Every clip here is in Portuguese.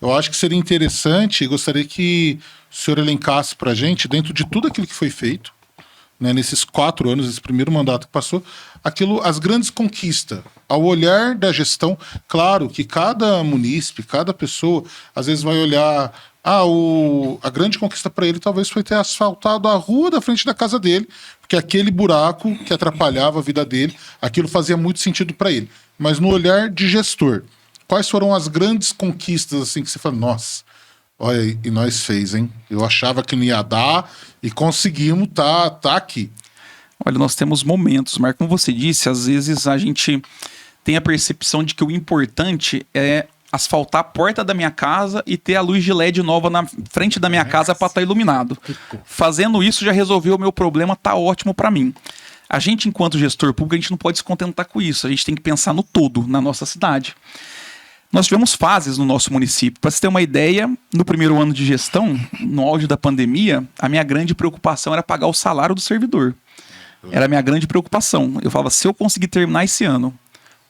Eu acho que seria interessante, e gostaria que o senhor elencasse para a gente, dentro de tudo aquilo que foi feito, né, nesses 4 anos, esse primeiro mandato que passou, as grandes conquistas, ao olhar da gestão. Claro que cada munícipe, cada pessoa, às vezes vai olhar, a grande conquista para ele talvez foi ter asfaltado a rua da frente da casa dele, porque aquele buraco que atrapalhava a vida dele, aquilo fazia muito sentido para ele. Mas no olhar de gestor, quais foram as grandes conquistas assim que você fala, nossa, olha aí, e nós fez, hein? Eu achava que não ia dar e conseguimos, tá aqui. Olha, nós temos momentos, mas como você disse, às vezes a gente tem a percepção de que o importante é asfaltar a porta da minha casa e ter a luz de LED nova na frente da minha casa para estar iluminado. Fazendo isso já resolveu o meu problema, tá ótimo para mim. A gente, enquanto gestor público, a gente não pode se contentar com isso. A gente tem que pensar no todo, na nossa cidade. Nós tivemos fases no nosso município. Para você ter uma ideia, no primeiro ano de gestão, no auge da pandemia, a minha grande preocupação era pagar o salário do servidor. Era a minha grande preocupação. Eu falava, se eu conseguir terminar esse ano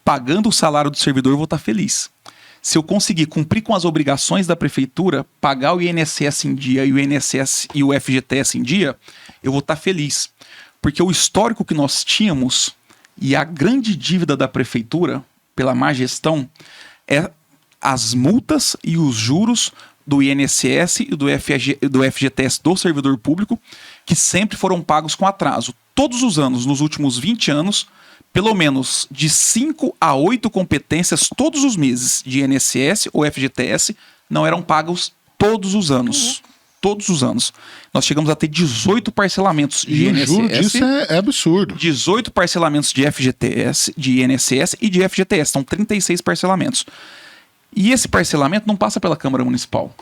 pagando o salário do servidor, eu vou estar feliz. Se eu conseguir cumprir com as obrigações da prefeitura, pagar o INSS em dia e o INSS e o FGTS em dia, eu vou estar feliz. Porque o histórico que nós tínhamos e a grande dívida da prefeitura, pela má gestão, é as multas e os juros do INSS e do FGTS do servidor público, que sempre foram pagos com atraso. Todos os anos, nos últimos 20 anos, pelo menos de 5 a 8 competências, todos os meses, de INSS ou FGTS, não eram pagos todos os anos. Todos os anos. Nós chegamos a ter 18 parcelamentos de INSS. O juro disso é absurdo. 18 parcelamentos de FGTS, de INSS e de FGTS. São 36 parcelamentos. E esse parcelamento não passa pela Câmara Municipal.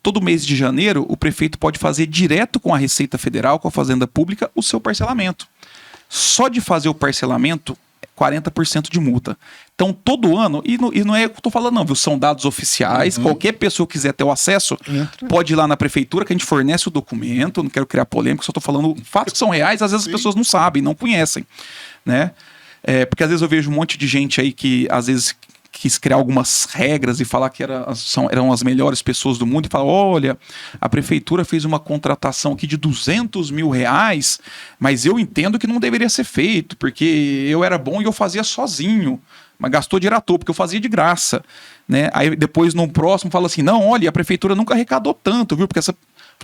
Todo mês de janeiro, o prefeito pode fazer direto com a Receita Federal, com a Fazenda Pública, o seu parcelamento. Só de fazer o parcelamento, 40% de multa. Então, todo ano, e não é o que eu estou falando não, viu? São dados oficiais, qualquer pessoa que quiser ter o acesso, pode ir lá na prefeitura, que a gente fornece o documento, não quero criar polêmica, só estou falando fatos que são reais, às vezes as pessoas não sabem, não conhecem, né? Porque às vezes eu vejo um monte de gente aí que, às vezes, quis criar algumas regras e falar que eram as melhores pessoas do mundo e falar, olha, a prefeitura fez uma contratação aqui de R$200 mil, mas eu entendo que não deveria ser feito, porque eu era bom e eu fazia sozinho, mas gastou dinheiro à toa, porque eu fazia de graça, né? Aí depois no próximo fala assim, não, olha, a prefeitura nunca arrecadou tanto, viu? Porque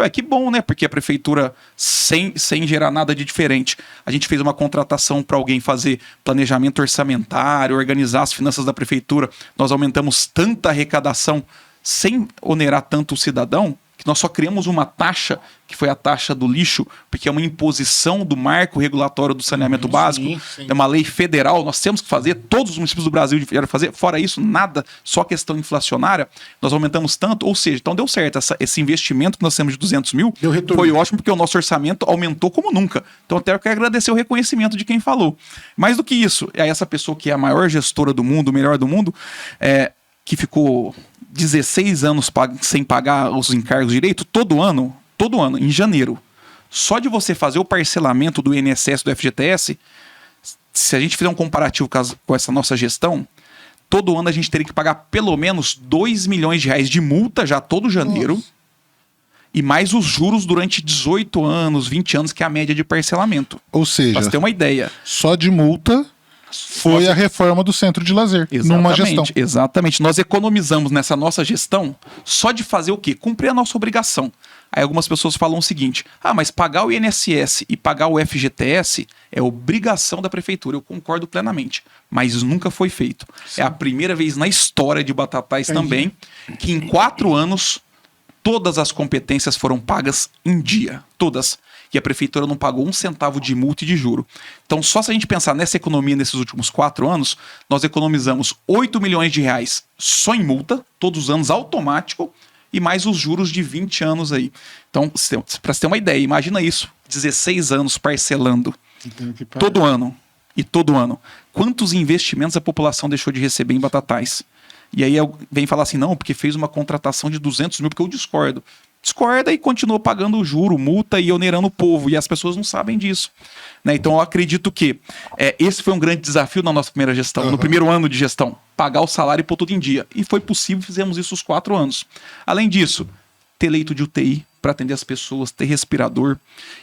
que bom, né? Porque a prefeitura, sem gerar nada de diferente, a gente fez uma contratação para alguém fazer planejamento orçamentário, organizar as finanças da prefeitura, nós aumentamos tanta arrecadação sem onerar tanto o cidadão, que nós só criamos uma taxa, que foi a taxa do lixo, porque é uma imposição do marco regulatório do saneamento básico, sim. É uma lei federal, nós temos que fazer, todos os municípios do Brasil deveriam fazer, fora isso, nada, só questão inflacionária, nós aumentamos tanto, ou seja, então deu certo, esse investimento que nós temos de 200 mil, foi ótimo, porque o nosso orçamento aumentou como nunca, então até eu quero agradecer o reconhecimento de quem falou. Mais do que isso, é essa pessoa que é a maior gestora do mundo, o melhor do mundo, que ficou 16 anos sem pagar os encargos direito, todo ano, em janeiro. Só de você fazer o parcelamento do INSS, do FGTS, se a gente fizer um comparativo com essa nossa gestão, todo ano a gente teria que pagar pelo menos R$2 milhões de multa já todo janeiro. Nossa. E mais os juros durante 18 anos, 20 anos, que é a média de parcelamento. Ou seja, pra você ter uma ideia. Só de multa foi a reforma do centro de lazer, numa gestão. Exatamente. Nós economizamos nessa nossa gestão só de fazer o quê? Cumprir a nossa obrigação. Aí algumas pessoas falam o seguinte, mas pagar o INSS e pagar o FGTS é obrigação da prefeitura. Eu concordo plenamente, mas nunca foi feito. Sim. É a primeira vez na história de Batatais também que em 4 anos todas as competências foram pagas em dia. Todas. E a prefeitura não pagou 1 centavo de multa e de juro. Então, só se a gente pensar nessa economia nesses últimos 4 anos, nós economizamos R$8 milhões só em multa, todos os anos automático, e mais os juros de 20 anos aí. Então, para você ter uma ideia, imagina isso, 16 anos parcelando, todo ano, e todo ano. Quantos investimentos a população deixou de receber em Batatais? E aí vem falar assim, não, porque fez uma contratação de 200 mil, porque eu discordo. discorda e continua pagando o juro, multa e onerando o povo. E as pessoas não sabem disso. Né? Então eu acredito que esse foi um grande desafio na nossa primeira gestão, no primeiro ano de gestão, pagar o salário e pôr tudo em dia. E foi possível, fizemos isso os 4 anos. Além disso, ter leito de UTI para atender as pessoas, ter respirador.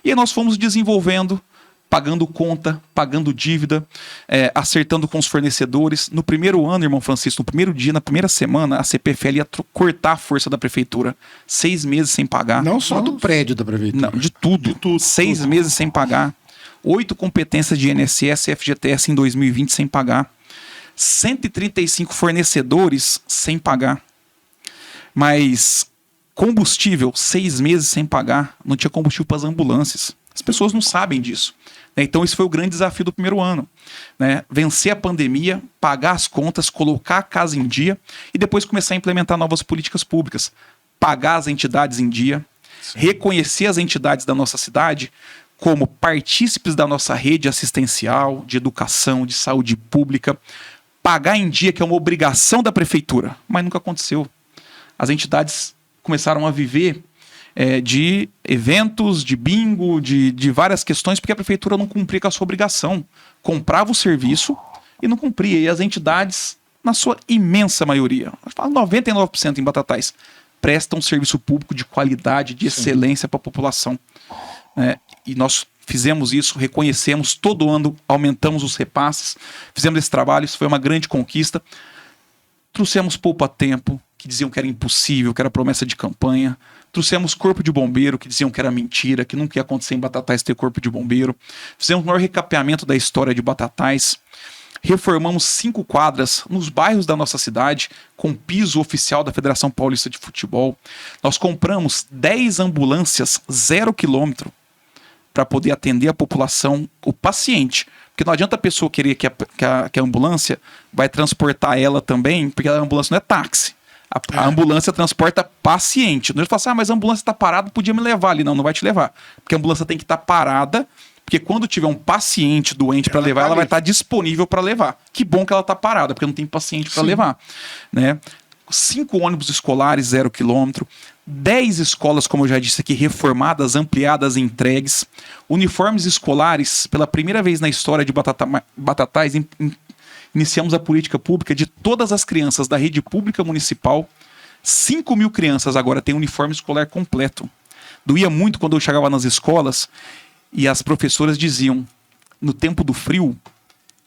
E aí nós fomos desenvolvendo, pagando conta, pagando dívida, acertando com os fornecedores. No primeiro ano, irmão Francisco, no primeiro dia, na primeira semana, a CPFL ia cortar a força da prefeitura. 6 meses sem pagar. Não só do prédio da prefeitura. Não, de tudo. 6 meses sem pagar. 8 competências de INSS e FGTS em 2020 sem pagar. 135 fornecedores sem pagar. Mas combustível, 6 meses sem pagar. Não tinha combustível para as ambulâncias. As pessoas não sabem disso. Então, esse foi o grande desafio do primeiro ano. Né? Vencer a pandemia, pagar as contas, colocar a casa em dia e depois começar a implementar novas políticas públicas. Pagar as entidades em dia, reconhecer as entidades da nossa cidade como partícipes da nossa rede assistencial, de educação, de saúde pública. Pagar em dia, que é uma obrigação da prefeitura, mas nunca aconteceu. As entidades começaram a viver de eventos, de bingo, de várias questões, porque a prefeitura não cumpria com a sua obrigação. Comprava o serviço e não cumpria. E as entidades, na sua imensa maioria, 99% em Batatais, prestam serviço público de qualidade, de excelência para a população. E nós fizemos isso, reconhecemos, todo ano aumentamos os repasses, fizemos esse trabalho, isso foi uma grande conquista. Trouxemos poupa-tempo, que diziam que era impossível, que era promessa de campanha. Trouxemos corpo de bombeiro, que diziam que era mentira, que nunca ia acontecer em Batatais ter corpo de bombeiro. Fizemos o maior recapeamento da história de Batatais. Reformamos 5 quadras nos bairros da nossa cidade, com piso oficial da Federação Paulista de Futebol. Nós compramos 10 ambulâncias 0 quilômetro para poder atender a população, o paciente. Porque não adianta a pessoa querer que a ambulância vai transportar ela também, porque a ambulância não é táxi. A ambulância transporta paciente. Não é falar assim, mas a ambulância está parada, podia me levar ali. Não, não vai te levar. Porque a ambulância tem que estar parada, porque quando tiver um paciente doente para levar, ela vai estar disponível para levar. Que bom que ela está parada, porque não tem paciente para levar. Né? 5 ônibus escolares, 0 quilômetro. 10 escolas, como eu já disse aqui, reformadas, ampliadas e entregues. Uniformes escolares, pela primeira vez na história de Batatais, iniciamos a política pública de todas as crianças da rede pública municipal. 5.000 crianças agora têm uniforme escolar completo. Doía muito quando eu chegava nas escolas e as professoras diziam, no tempo do frio,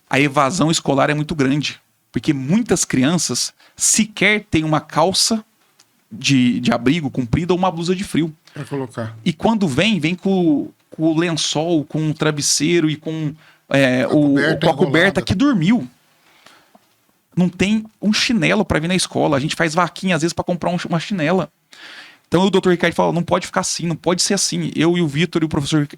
a evasão escolar é muito grande. Porque muitas crianças sequer têm uma calça de abrigo comprida ou uma blusa de frio. Pra colocar. E quando vem com o lençol, com o travesseiro e com a coberta que dormiu. Não tem um chinelo para vir na escola. A gente faz vaquinha às vezes para comprar uma chinela. Então o doutor Ricardo falou, não pode ficar assim, não pode ser assim. Eu e o Vitor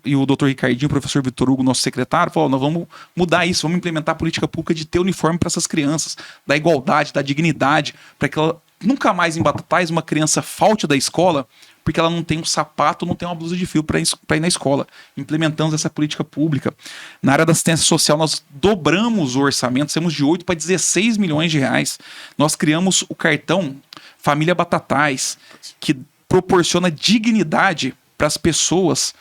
e o doutor Ricardinho, o professor Vitor Hugo, nosso secretário, falou, nós vamos mudar isso, vamos implementar a política pública de ter uniforme para essas crianças, da igualdade, da dignidade, para que ela nunca mais em Batatais uma criança falte da escola porque ela não tem um sapato, não tem uma blusa de fio para ir na escola. Implementamos essa política pública. Na área da assistência social, nós dobramos o orçamento, saímos de 8 para 16 milhões de reais. Nós criamos o cartão Família Batatais, que proporciona dignidade para as pessoas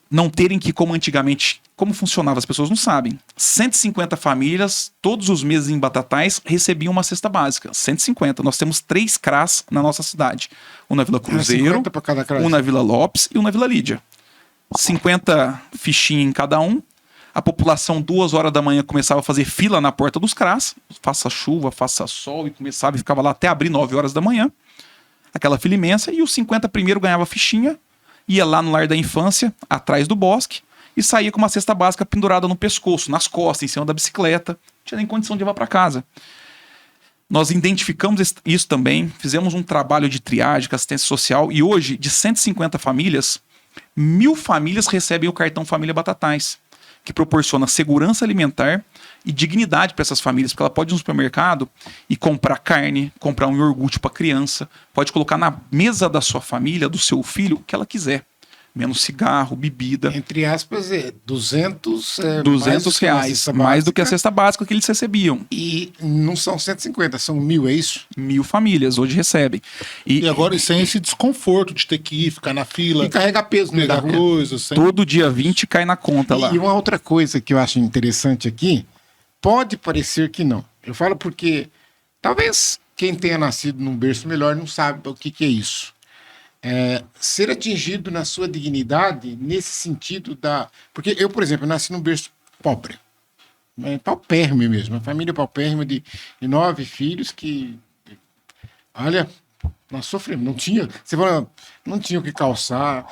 não terem que, como antigamente, como funcionava, as pessoas não sabem. 150 famílias, todos os meses em Batatais, recebiam uma cesta básica. 150. Nós temos 3 CRAs na nossa cidade. Um na Vila Cruzeiro, um na Vila Lopes e um na Vila Lídia. 50 fichinhas em cada um. A população, 2 horas da manhã, começava a fazer fila na porta dos CRAs. Faça chuva, faça sol, e começava e ficava lá até abrir 9 horas da manhã. Aquela fila imensa. E os 50 primeiro ganhava fichinha, ia lá no lar da infância, atrás do bosque, e saía com uma cesta básica pendurada no pescoço, nas costas, em cima da bicicleta. Não tinha nem condição de levar para casa. Nós identificamos isso também, fizemos um trabalho de triagem, com assistência social, e hoje, de 150 famílias, 1.000 famílias recebem o cartão Família Batatais, que proporciona segurança alimentar e dignidade para essas famílias, porque ela pode ir no supermercado e comprar carne, comprar um iogurte para a criança, pode colocar na mesa da sua família, do seu filho, o que ela quiser. menos cigarro, bebida. Entre aspas, R$200 R$200, mais do que a cesta básica que eles recebiam. E não são 150, são 1.000, é isso? 1.000 famílias hoje recebem. E agora sem esse desconforto de ter que ir, ficar na fila, E carregar peso no meio da pegar rua. coisas. Sem... todo dia 20 cai na conta lá. E uma outra coisa que eu acho interessante aqui, pode parecer que não. Eu falo porque talvez quem tenha nascido num berço melhor não sabe o que é isso. Ser atingido na sua dignidade nesse sentido da... Porque eu, por exemplo, nasci num berço pobre. Paupérrimo mesmo. Uma família paupérrima de 9 filhos que... Olha... Nós sofremos, não tinha, você fala, não tinha o que calçar,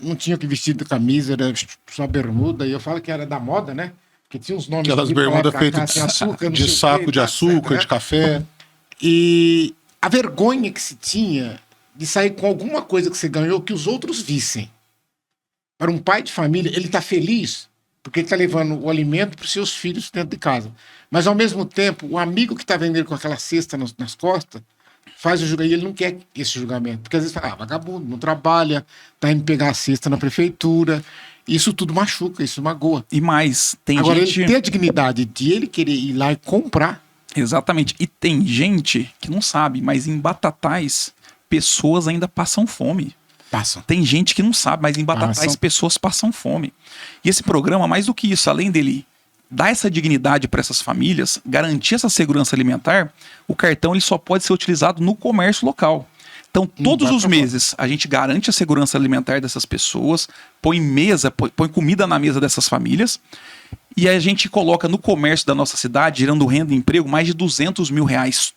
não tinha o que vestir de camisa, era só bermuda, e eu falo que era da moda, né? Porque tinha uns nomes... Aquelas bermudas feitas de saco de açúcar, de café. E a vergonha que se tinha de sair com alguma coisa que você ganhou que os outros vissem. Para um pai de família, ele está feliz porque ele está levando o alimento para os seus filhos dentro de casa. Mas, ao mesmo tempo, o amigo que está vendendo com aquela cesta nas costas faz o julgamento, e ele não quer esse julgamento. Porque às vezes fala, vagabundo, não trabalha, tá indo pegar a cesta na prefeitura. Isso tudo machuca, isso magoa. E mais, tem Agora, gente... ele tem a dignidade de ele querer ir lá e comprar. Exatamente. E tem gente que não sabe, mas em Batatais, pessoas ainda passam fome. Passam. Tem gente que não sabe, mas em Batatais pessoas passam fome. E esse programa, mais do que isso, além dele dar essa dignidade para essas famílias, garantir essa segurança alimentar, o cartão ele só pode ser utilizado no comércio local. Então, todos os meses, a gente garante a segurança alimentar dessas pessoas, põe comida na mesa dessas famílias, e a gente coloca no comércio da nossa cidade, gerando renda e emprego, mais de R$200 mil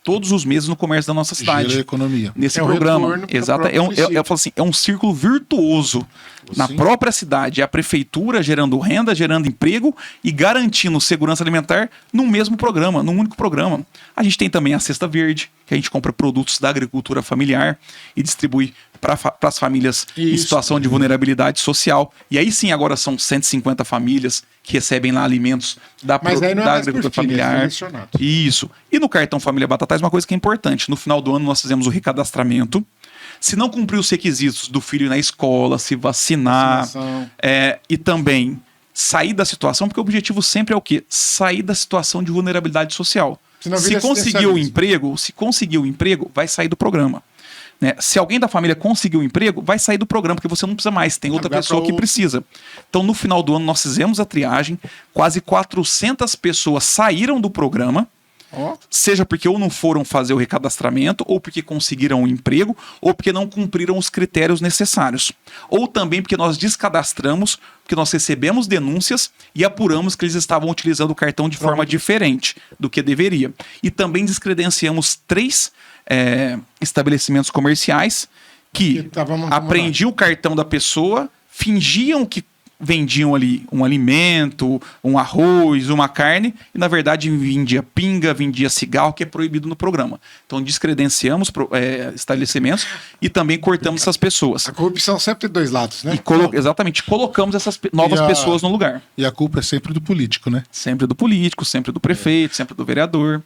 todos os meses no comércio da nossa cidade. Gera economia. Nesse programa. Exato. Eu falo assim, é um círculo virtuoso. Na própria cidade, a prefeitura gerando renda, gerando emprego e garantindo segurança alimentar num mesmo programa, num único programa. A gente tem também a Cesta Verde, que a gente compra produtos da agricultura familiar e distribui para as famílias em situação de vulnerabilidade social. E aí sim, agora são 150 famílias que recebem lá alimentos da agricultura familiar. Isso. E no cartão Família Batatais, uma coisa que é importante. No final do ano, nós fizemos o recadastramento. Se não cumprir os requisitos do filho ir na escola, se vacinar, e também sair da situação, porque o objetivo sempre é o quê? Sair da situação de vulnerabilidade social. Se conseguir o emprego, vai sair do programa. Né? Se alguém da família conseguiu um emprego, vai sair do programa, porque você não precisa mais, tem outra pessoa que precisa. Então, no final do ano, nós fizemos a triagem, quase 400 pessoas saíram do programa, seja porque ou não foram fazer o recadastramento, ou porque conseguiram um emprego, ou porque não cumpriram os critérios necessários. Ou também porque nós descadastramos, porque nós recebemos denúncias e apuramos que eles estavam utilizando o cartão de forma diferente do que deveria. E também descredenciamos 3 estabelecimentos comerciais que apreendiam o cartão da pessoa, fingiam que vendiam ali um alimento, um arroz, uma carne, e na verdade vendia pinga, vendia cigarro, que é proibido no programa. Então descredenciamos estabelecimentos e também cortamos essas pessoas. A corrupção sempre tem 2 lados, né? Exatamente, colocamos essas novas pessoas no lugar. E a culpa é sempre do político, né? Sempre do político, sempre do prefeito, sempre do vereador.